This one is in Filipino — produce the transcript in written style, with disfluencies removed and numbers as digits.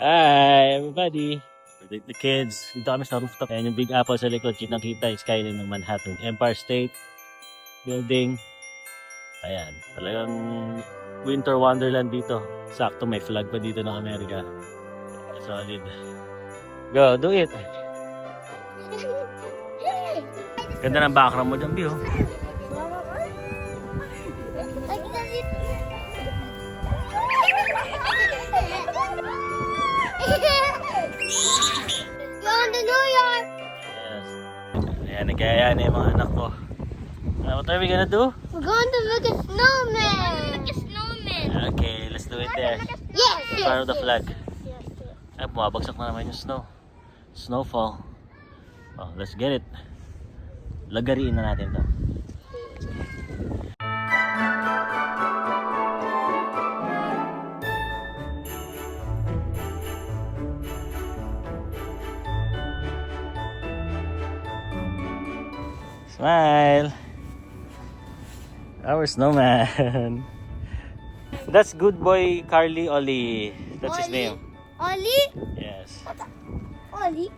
Hi, everybody. The kids. Dito kami sa rooftop. Ayan yung Big Apple sa likod. Kitang-kita yung skyline ng Manhattan. Empire State Building. Ayan. Talagang winter wonderland dito. Sakto may flag pa dito ng Amerika. Solid. Go, do it. Ganda ng background mo dyan, Bio. Going to New York. Yes. Ayan, nagkaya na yung mga anak ko. What are we gonna do? We're going to look at snowman. Look at snowman. Okay, let's do it there. Yes. In front of the flag. Ay, bumabagsak na naman yung snow. Snowfall. Oh, let's get it. Lagariin na natin to. Smile. Our snowman. That's good boy Carly Oli. That's his Oli? name. Ollie? Yes. Ollie?